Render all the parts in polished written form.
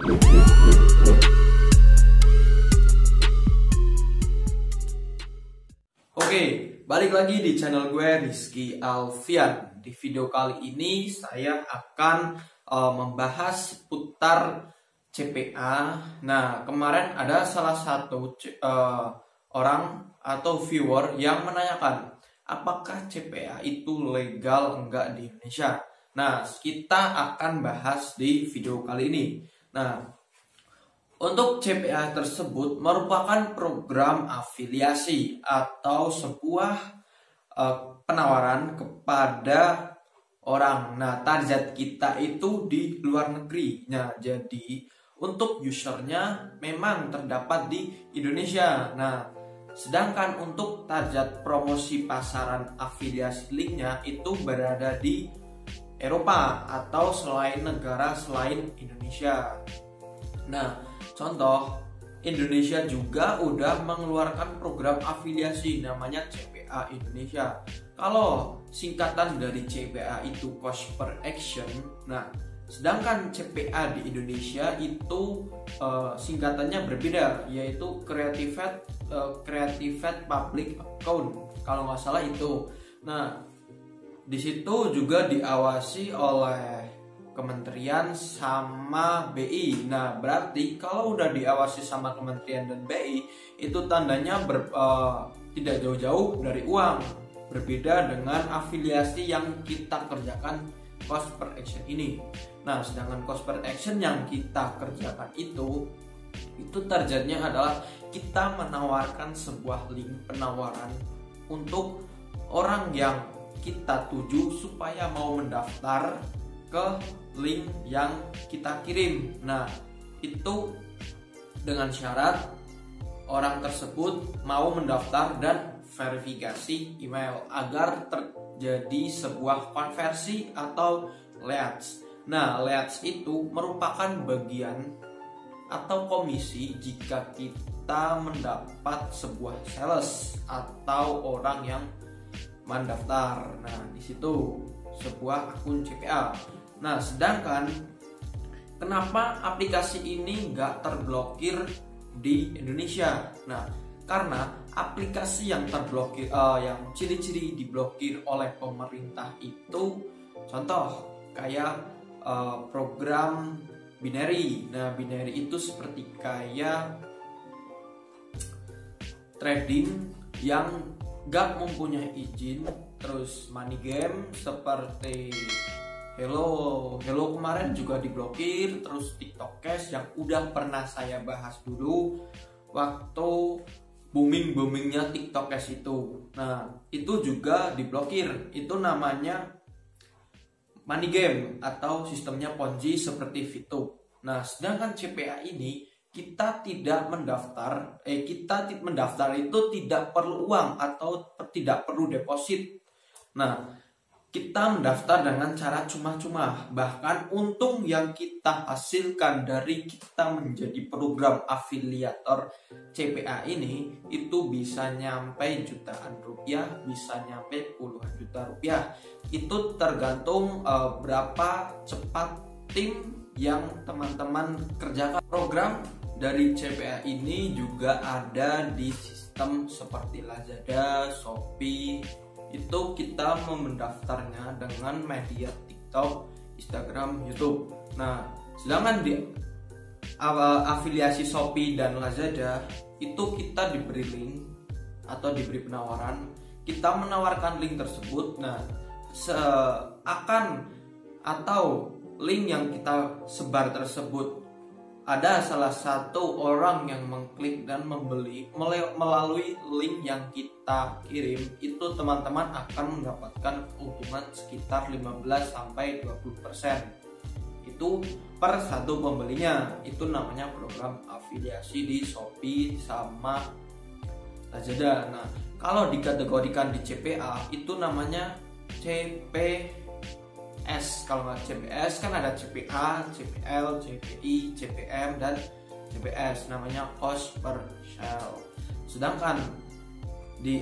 Oke, balik lagi di channel gue, Rizky Alfian. Di video kali ini saya akan membahas seputar CPA. Nah, kemarin ada salah satu orang atau viewer yang menanyakan, apakah CPA itu legal enggak di Indonesia? Nah, kita akan bahas di video kali ini. Nah, untuk CPA tersebut merupakan program afiliasi atau sebuah penawaran kepada orang. Nah, target kita itu di luar negeri. Nah, jadi untuk usernya memang terdapat di Indonesia. Nah, sedangkan untuk target promosi pasaran afiliasi linknya itu berada di Eropa atau selain negara selain Indonesia. Nah, contoh, Indonesia juga udah mengeluarkan program afiliasi namanya CPA Indonesia. Kalau singkatan dari CPA itu cost per action, nah sedangkan CPA di Indonesia itu singkatannya berbeda, yaitu Creative Public Account kalau nggak salah itu. Nah, di situ juga diawasi oleh Kementerian sama BI. Nah, berarti kalau udah diawasi sama Kementerian dan BI, itu tandanya tidak jauh-jauh dari uang. Berbeda dengan afiliasi yang kita kerjakan cost per action ini. Nah, sedangkan cost per action yang kita kerjakan itu targetnya adalah kita menawarkan sebuah link penawaran untuk orang yang kita tuju supaya mau mendaftar ke link yang kita kirim. Nah, itu dengan syarat orang tersebut mau mendaftar dan verifikasi email agar terjadi sebuah konversi atau leads. Nah, leads itu merupakan bagian atau komisi jika kita mendapat sebuah sales atau orang yang mendaftar. Nah, di situ sebuah akun CPA. Nah, sedangkan kenapa aplikasi ini nggak terblokir di Indonesia? Nah, karena aplikasi yang terblokir, yang ciri-ciri diblokir oleh pemerintah itu, contoh kayak program binary. Nah, binary itu seperti kayak trading yang nggak mempunyai izin, terus money game seperti Hello kemarin juga diblokir, terus TikTok Cash yang udah pernah saya bahas dulu waktu boomingnya TikTok Cash itu. Nah, itu juga diblokir. Itu namanya money game atau sistemnya Ponzi seperti Vito. Nah, sedangkan CPA ini kita tidak mendaftar, mendaftar itu tidak perlu uang atau tidak perlu deposit. Nah, kita mendaftar dengan cara cuma-cuma. Bahkan untung yang kita hasilkan dari kita menjadi program afiliator CPA ini itu bisa nyampe jutaan rupiah, bisa nyampe puluhan juta rupiah. Itu tergantung berapa cepat tim yang teman-teman kerjakan. Program dari CPA ini juga ada di sistem seperti Lazada, Shopee. Itu kita mendaftarnya dengan media TikTok, Instagram, YouTube. Nah, sedangkan di afiliasi Shopee dan Lazada itu kita diberi link atau diberi penawaran, kita menawarkan link tersebut. Nah, link yang kita sebar tersebut ada salah satu orang yang mengklik dan membeli melalui link yang kita kirim, itu teman-teman akan mendapatkan keuntungan sekitar 15-20%. Itu per satu pembelinya. Itu namanya program afiliasi di Shopee sama Lazada. Nah, kalau dikategorikan di CPA itu namanya CPS. Kalau nggak CPS kan ada CPA, CPL, CPI, CPM, dan CPS, namanya cost per sale. Sedangkan di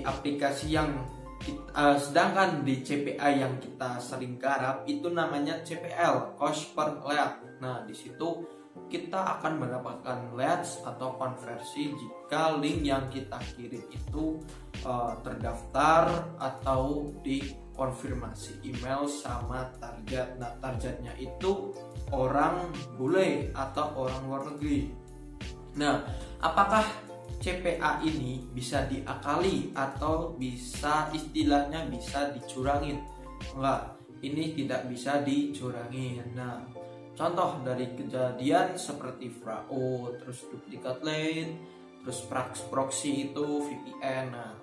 CPA yang kita sering garap itu namanya CPL, cost per lead. Nah, di situ kita akan mendapatkan leads atau konversi jika link yang kita kirim itu terdaftar atau dikonfirmasi email sama target. Nah, targetnya itu orang bule atau orang luar negeri. Nah, apakah CPA ini bisa diakali atau bisa istilahnya bisa dicurangin? Enggak, ini tidak bisa dicurangin. Nah, contoh dari kejadian seperti fraud, terus duplicate lead, terus proxy itu VPN. Nah,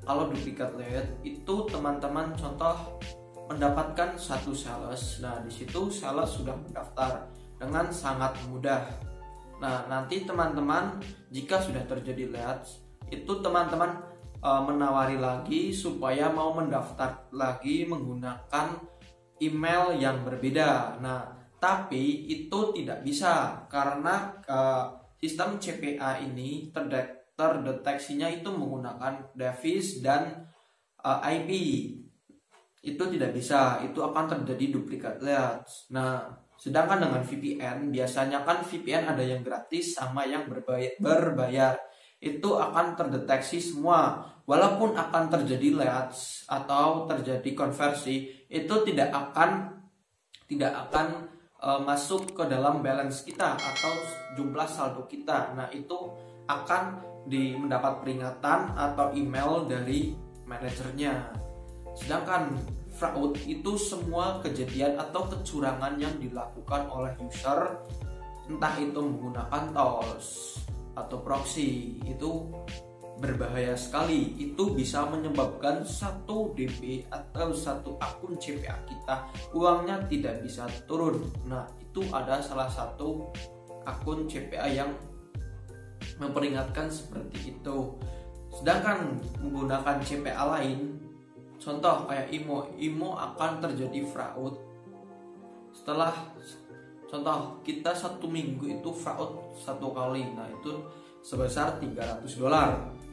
kalau duplicate lead itu teman-teman contoh mendapatkan satu sales. Nah, di situ sales sudah mendaftar dengan sangat mudah. Nah, nanti teman-teman jika sudah terjadi leads, itu teman-teman menawari lagi supaya mau mendaftar lagi menggunakan email yang berbeda. Nah, tapi itu tidak bisa karena sistem CPA ini terdeteksinya itu menggunakan device dan IP. Itu tidak bisa, itu akan terjadi duplicate leads. Nah, sedangkan dengan VPN, biasanya kan VPN ada yang gratis sama yang berbayar. Itu akan terdeteksi semua. Walaupun akan terjadi leads atau terjadi konversi, itu tidak akan masuk ke dalam balance kita atau jumlah saldo kita. Nah, itu akan mendapat peringatan atau email dari manajernya. Sedangkan fraud itu semua kejadian atau kecurangan yang dilakukan oleh user, entah itu menggunakan tools atau proxy, itu berbahaya sekali. Itu bisa menyebabkan 1 DP atau 1 akun CPA kita uangnya tidak bisa turun. Nah, itu ada salah satu akun CPA yang memperingatkan seperti itu. Sedangkan menggunakan CPA lain, contoh kayak IMO akan terjadi fraud setelah contoh kita 1 minggu itu fraud 1 kali. Nah, itu sebesar $300.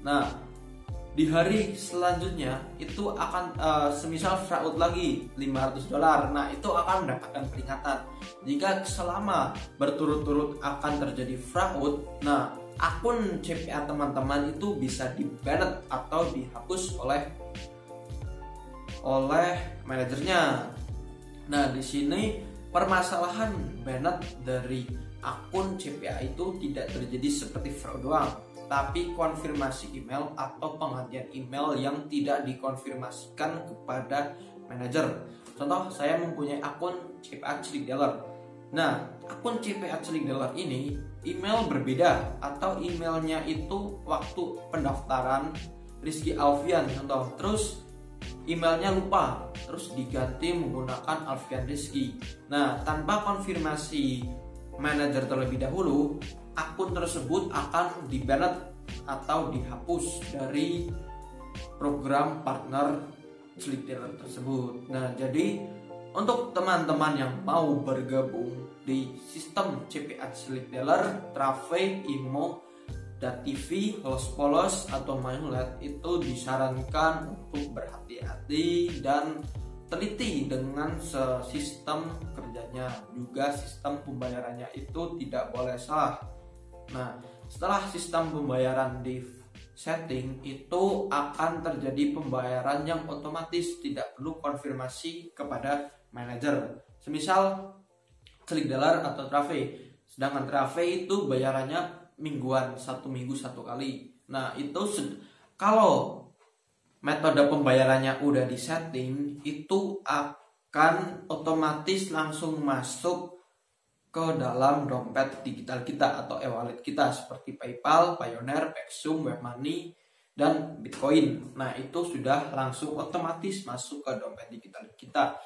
Nah, di hari selanjutnya itu akan semisal fraud lagi $500. Nah, itu akan mendapatkan peringatan. Jika selama berturut-turut akan terjadi fraud, nah akun CPA teman-teman itu bisa di-banned atau dihapus oleh manajernya. Nah, di sini permasalahan banned dari akun CPA itu tidak terjadi seperti fraud doang, tapi konfirmasi email atau penggantian email yang tidak dikonfirmasikan kepada manajer. Contoh, saya mempunyai akun CPA Cilik Dealer. Nah, akun CPA Cilik Dealer ini email berbeda atau emailnya itu waktu pendaftaran Rizky Alfian contoh, terus emailnya lupa, terus diganti menggunakan Alfian Rizky. Nah, tanpa konfirmasi manajer terlebih dahulu, akun tersebut akan di-banned atau dihapus dari program partner Cilik Dealer tersebut. Nah, jadi untuk teman-teman yang mau bergabung di sistem CPA Cilik Dealer, Traffic, IMO, TV, Polos atau Manulet, itu disarankan untuk berhati-hati dan teliti dengan sistem kerjanya, juga sistem pembayarannya itu tidak boleh salah. Nah, setelah sistem pembayaran di setting, itu akan terjadi pembayaran yang otomatis, tidak perlu konfirmasi kepada manajer. Semisal Cilik Dealer atau Traffic, sedangkan Traffic itu bayarannya mingguan, 1 minggu 1 kali. Nah, itu kalau metode pembayarannya udah disetting, itu akan otomatis langsung masuk ke dalam dompet digital kita atau e-wallet kita seperti PayPal, Payoneer, Paxum, Webmoney, dan Bitcoin. Nah, itu sudah langsung otomatis masuk ke dompet digital kita.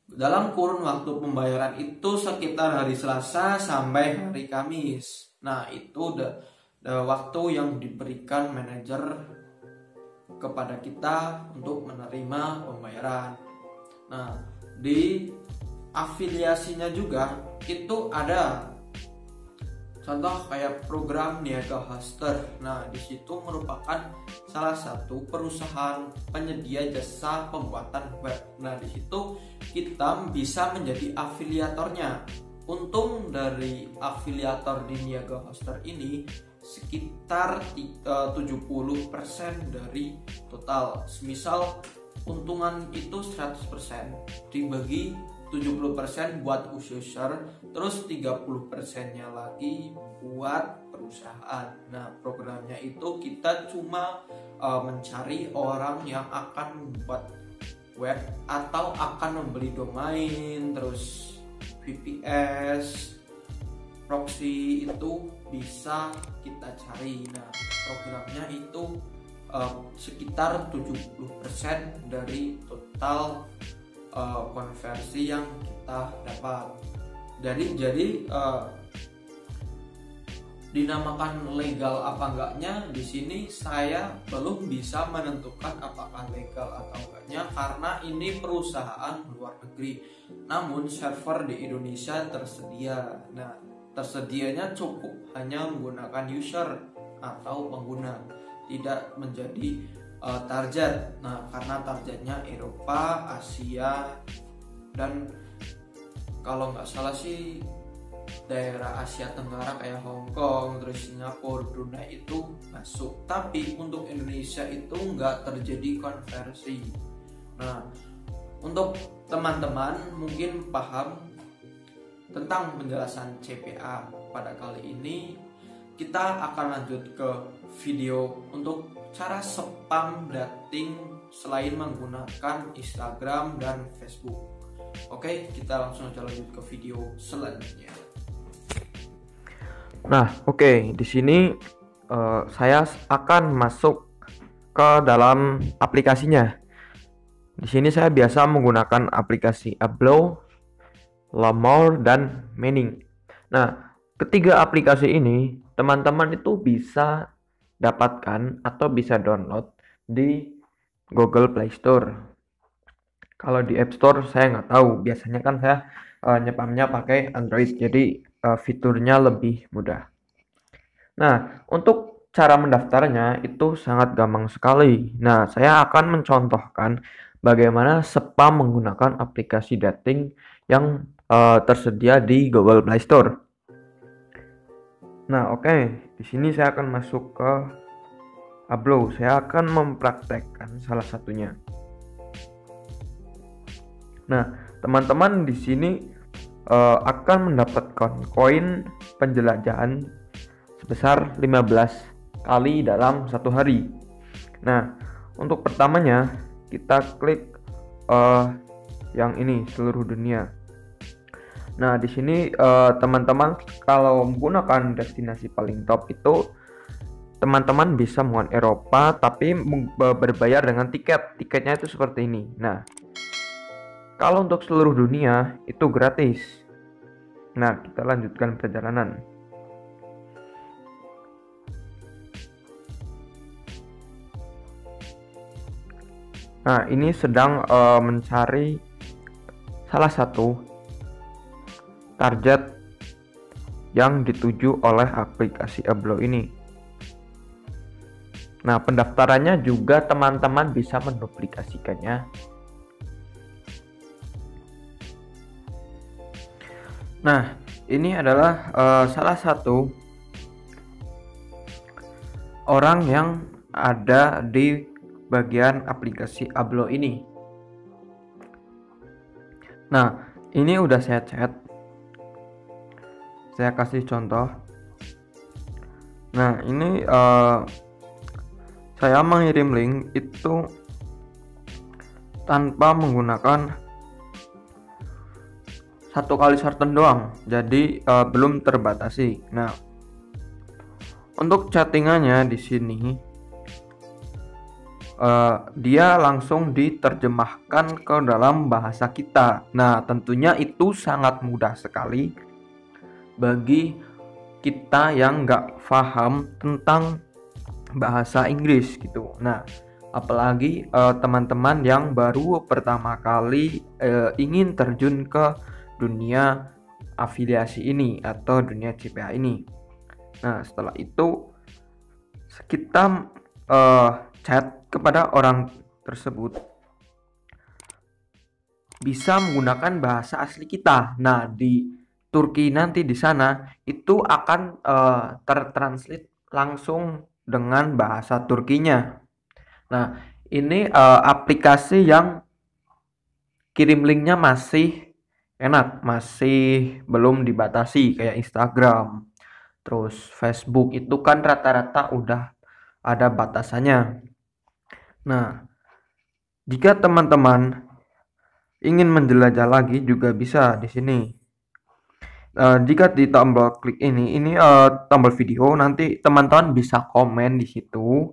Dalam kurun waktu pembayaran itu sekitar hari Selasa sampai hari Kamis. Nah, itu waktu yang diberikan manajer kepada kita untuk menerima pembayaran. Nah, di afiliasinya juga itu ada contoh kayak program Niaga Hoster. Nah, di situ merupakan salah satu perusahaan penyedia jasa pembuatan web. Nah, di situ kita bisa menjadi afiliatornya. untung dari afiliator di Niaga Hoster ini sekitar 70% dari total. Semisal untungan itu 100%, dibagi 70% buat user, terus 30%-nya lagi buat perusahaan. Nah, programnya itu kita cuma mencari orang yang akan membuat web atau akan membeli domain, terus VPS, proxy itu bisa kita cari. Nah, programnya itu sekitar 70% dari total konversi yang kita dapat. Jadi dinamakan legal apa enggaknya di sini saya belum bisa menentukan apakah legal atau enggaknya karena ini perusahaan luar negeri. Namun server di Indonesia tersedia. Nah, tersedianya cukup hanya menggunakan user atau pengguna, tidak menjadi target. Nah, karena targetnya Eropa, Asia, dan kalau nggak salah sih daerah Asia Tenggara kayak Hong Kong, terus Singapura, Brunei itu masuk. Tapi untuk Indonesia itu nggak terjadi konversi. Nah, untuk teman-teman mungkin paham tentang penjelasan CPA pada kali ini, kita akan lanjut ke video untuk cara spam dating selain menggunakan Instagram dan Facebook. Oke, kita langsung aja lanjut ke video selanjutnya. Nah, oke, di sini saya akan masuk ke dalam aplikasinya. Di sini saya biasa menggunakan aplikasi Ablo, Lamor, dan Manning. Nah, ketiga aplikasi ini teman-teman itu bisa dapatkan atau bisa download di Google Play Store. Kalau di App Store saya nggak tahu. Biasanya kan saya nyepamnya pakai Android, jadi fiturnya lebih mudah. Nah, untuk cara mendaftarnya itu sangat gampang sekali. Nah, saya akan mencontohkan bagaimana spam menggunakan aplikasi dating yang tersedia di Google Play Store. Nah, oke, di sini saya akan masuk ke Ablo. Saya akan mempraktekkan salah satunya. Nah, teman-teman di sini akan mendapatkan koin penjelajahan sebesar 15 kali dalam satu hari. Nah, untuk pertamanya kita klik yang ini, seluruh dunia. Nah, di sini teman-teman kalau menggunakan destinasi paling top itu teman-teman bisa menggunakan Eropa tapi berbayar dengan tiket. Tiketnya itu seperti ini. Nah, kalau untuk seluruh dunia itu gratis. Nah, kita lanjutkan perjalanan. Nah, ini sedang mencari salah satu target yang dituju oleh aplikasi Ablo ini. Nah, pendaftarannya juga teman-teman bisa menduplikasikannya. Nah, ini adalah salah satu orang yang ada di bagian aplikasi Ablo ini. Nah, ini udah saya chat. Saya kasih contoh. Nah, ini saya mengirim link itu tanpa menggunakan satu kali shorten doang, jadi belum terbatasi. Nah, untuk chattingannya di sini dia langsung diterjemahkan ke dalam bahasa kita. Nah, tentunya itu sangat mudah sekali bagi kita yang nggak paham tentang bahasa Inggris gitu. Nah, apalagi teman-teman yang baru pertama kali ingin terjun ke dunia afiliasi ini atau dunia CPA ini. Nah, setelah itu kita chat kepada orang tersebut bisa menggunakan bahasa asli kita. Nah, di Turki nanti di sana itu akan tertranslate langsung dengan bahasa Turkinya. Nah, ini aplikasi yang kirim linknya masih enak, masih belum dibatasi kayak Instagram. Terus Facebook itu kan rata-rata udah ada batasannya. Nah, jika teman-teman ingin menjelajah lagi juga bisa di sini. Jika di tombol klik ini tombol video, nanti teman-teman bisa komen di situ.